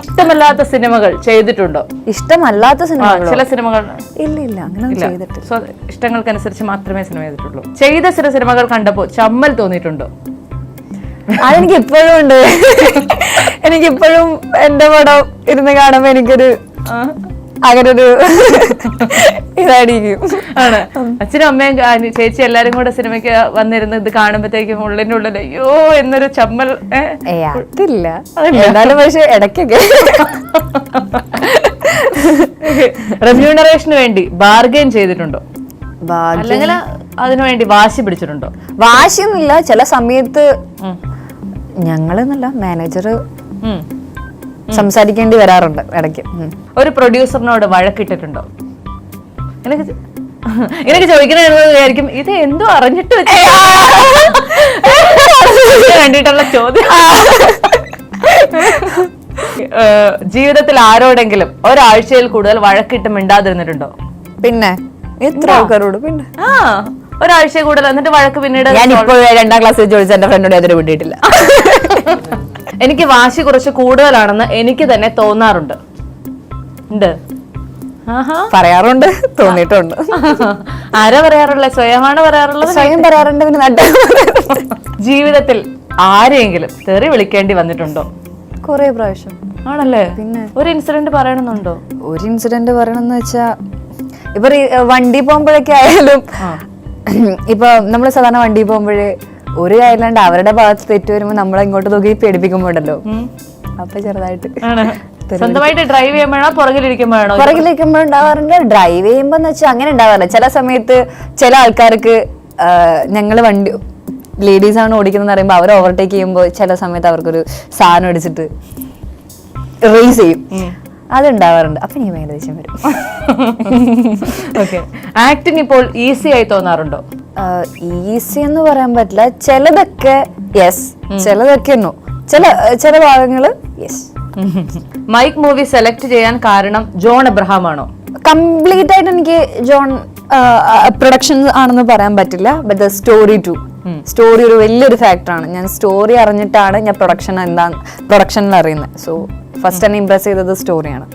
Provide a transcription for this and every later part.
ഇഷ്ടമല്ലാത്ത സിനിമകൾ ചെയ്തിട്ടുണ്ടോ? ഇഷ്ടമല്ലാത്ത സിനിമകൾ ചില സിനിമകൾ ഇല്ല അങ്ങനെ ചെയ്തിട്ടില്ല. ഇഷ്ടങ്ങൾക്കനുസരിച്ച് മാത്രമേ സിനിമ ചെയ്തിട്ടുള്ളൂ. ചെയ്ത ചില സിനിമകൾ കണ്ടപ്പോ ചമ്മൽ തോന്നിയിട്ടുണ്ടോ? അതെനിക്ക് ഇപ്പോഴും ഉണ്ട്. എനിക്കിപ്പോഴും എന്റെ പടം ഇരുന്ന് കാണുമ്പോ എനിക്കൊരു അങ്ങനൊരു ഇതായിരിക്കും. ആണ്. അച്ഛനും അമ്മയും ചേച്ചി എല്ലാരും കൂടെ സിനിമയ്ക്ക് വന്നിരുന്ന് ഇത് കാണുമ്പോഴത്തേക്കും ഉള്ളിന്റെ ഉള്ളിൽ അയ്യോ എന്നൊരു ചമ്മൽ. അതില്ല എന്നാലും പക്ഷെ ഇടയ്ക്കൊക്കെ. റെമ്യൂണറേഷന് വേണ്ടി ബാർഗെയിൻ ചെയ്തിട്ടുണ്ടോ? അല്ലെങ്കിൽ അതിനു വേണ്ടി വാശി പിടിച്ചിട്ടുണ്ടോ? വാശിയൊന്നുമില്ല. ചില സമയത്ത് ഞങ്ങളെന്നല്ല മാനേജർ സംസാരിക്കേണ്ടി വരാറുണ്ട് ഇടയ്ക്ക്. ഒരു പ്രൊഡ്യൂസറിനോട് വഴക്കിട്ടിട്ടുണ്ടോ? എനിക്ക് ചോദിക്കണായിരിക്കും ഇത് എന്തോ അറിഞ്ഞിട്ട് വേണ്ടിയിട്ടുള്ള ചോദ്യം. ജീവിതത്തിൽ ആരോടെങ്കിലും ഒരാഴ്ചയിൽ കൂടുതൽ വഴക്കിട്ട് മിണ്ടാതിരുന്നിട്ടുണ്ടോ? പിന്നെ എത്ര ആൾക്കാരോട്? പിന്നെ ഒരാഴ്ച കൂടുതൽ എന്നിട്ട് വഴക്ക് പിന്നീട്. ഞാൻ ഇപ്പോൾ 2ാം ക്ലാസ്സിൽ ചോദിച്ച എന്റെ ഫ്രണ്ടിനോട് അതിന് വിട്ടിട്ടില്ല. എനിക്ക് വാശി കുറച്ച് കൂടുതലാണെന്ന് എനിക്ക് തന്നെ തോന്നാറുണ്ട്. പറയാറുണ്ട്, തോന്നിയിട്ടുണ്ട്. ആരാ പറയാറുള്ളത്? സ്വയമാണ് പറയാറുള്ളത്? സ്വയം പറയാറുണ്ട്. പിന്നെ ജീവിതത്തിൽ ആരെങ്കിലും തെറി വിളിക്കേണ്ടി വന്നിട്ടുണ്ടോ? കൊറേ പ്രാവശ്യം. ആണല്ലേ? പിന്നെ ഒരു ഇൻസിഡന്റ് പറയണമെന്നുണ്ടോ? ഒരു ഇൻസിഡന്റ് പറയണമെന്ന് വെച്ചാ ഇപ്പൊ വണ്ടി പോകുമ്പോഴൊക്കെ ആയാലും, ഇപ്പൊ നമ്മള് സാധാരണ വണ്ടി പോകുമ്പോഴേ ഒരു കാര്യമില്ലാണ്ട് അവരുടെ ഭാഗത്ത് തെറ്റ് വരുമ്പോ നമ്മളെ ഇങ്ങോട്ട് നോക്കി പേടിപ്പിക്കുമ്പോണ്ടല്ലോ, അപ്പൊ ചെറുതായിട്ട്. സ്വന്തമായിട്ട് ഡ്രൈവ് ചെയ്യുമ്പോഴാണോ പുറകിലിരിക്കുമ്പോഴാണോ? പുറകിലിരിക്കുമ്പോഴുണ്ടാവാറുണ്ട്. ഡ്രൈവ് ചെയ്യുമ്പോന്ന് വെച്ചാൽ അങ്ങനെ ഉണ്ടാവാറില്ല. ചില സമയത്ത് ചില ആൾക്കാർക്ക് ഞങ്ങള് വണ്ടി ലേഡീസ് ആണ് ഓടിക്കുന്നത് പറയുമ്പോ അവർ ഓവർടേക്ക് ചെയ്യുമ്പോൾ ചില സമയത്ത് അവർക്കൊരു സാധനം അടിച്ചിട്ട് റേസ് ചെയ്യും. അതുണ്ടാവാറുണ്ട്. അപ്പൊ എനിക്ക് ഭയങ്കര ദേഷ്യം വരും. ആക്ടിങ് ഇപ്പോൾ ഈസി ആയി തോന്നാറുണ്ടോ? ഈസി എന്ന് പറയാൻ പറ്റില്ല. ചിലതൊക്കെ യെസ്, ചിലതൊക്കെ നോ. ചില ഭാഗങ്ങള് യെസ്. മൈക്ക് മൂവി സെലക്ട് ചെയ്യാൻ കാരണം ജോൺ എബ്രഹാം ആണോ? കംപ്ലീറ്റ് ആയിട്ട് എനിക്ക് ജോൺ പ്രൊഡക്ഷൻ ആണെന്ന് പറയാൻ പറ്റില്ല. But the story too, story ഒരു വലിയൊരു ഫാക്ടറാണ്. ഞാൻ സ്റ്റോറി അറിഞ്ഞിട്ടാണ് ഞാൻ പ്രൊഡക്ഷനിൽ അറിയുന്നത്. സോ ഫസ്റ്റ് തന്നെ ഇംപ്രസ് ചെയ്തത് സ്റ്റോറിയാണ്.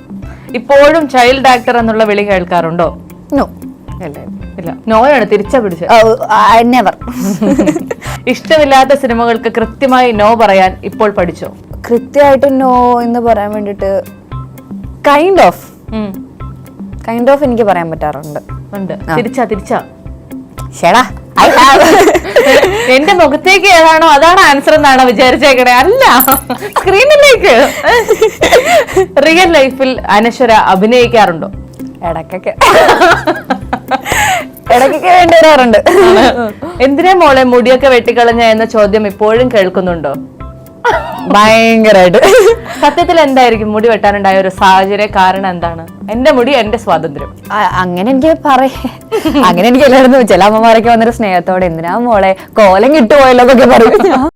ഇപ്പോഴും ചൈൽഡ് ആക്ടർ എന്നുള്ള വിളി കേൾക്കാറുണ്ടോ? നോ, ഇല്ല. നോയാണ് തിരിച്ചാ പിടിച്ചത്. നെവർ. ഇഷ്ടമില്ലാത്ത സിനിമകൾക്ക് കൃത്യമായി നോ പറയാൻ ഇപ്പോൾ പഠിച്ചോ? കൃത്യമായിട്ട് നോ എന്ന് പറയാൻ വേണ്ടിട്ട് കൈൻഡ് ഓഫ് എനിക്ക് പറയാൻ പറ്റാറുണ്ട്. തിരിച്ചാ ശേടാ എന്റെ മുഖത്തേക്ക് ഏതാണോ അതാണ് ആൻസർ എന്നാണോ വിചാരിച്ചേക്കണേ? അല്ല, സ്ക്രീനിലേക്ക്. റിയൽ ലൈഫിൽ അനശ്വര അഭിനയിക്കാറുണ്ടോ? ഇടയ്ക്കൊക്കെ വേണ്ടി വരാറുണ്ട്. എന്തിനാ മോളെ മുടിയൊക്കെ വെട്ടിക്കളഞ്ഞ എന്ന ചോദ്യം ഇപ്പോഴും കേൾക്കുന്നുണ്ടോ? ഭയങ്കരമായിട്ട്. സത്യത്തിൽ എന്തായിരിക്കും മുടി വെട്ടാനുണ്ടായ ഒരു സാഹചര്യ കാരണം എന്താണ്? എന്റെ മുടി എന്റെ സ്വാതന്ത്ര്യം, അങ്ങനെ എനിക്ക് എല്ലാവരും ചില അമ്മമാരൊക്കെ വന്നൊരു സ്നേഹത്തോടെ എന്തിനാ മോളെ കോലം കിട്ടുപോയല്ലോ എന്നൊക്കെ പറയും.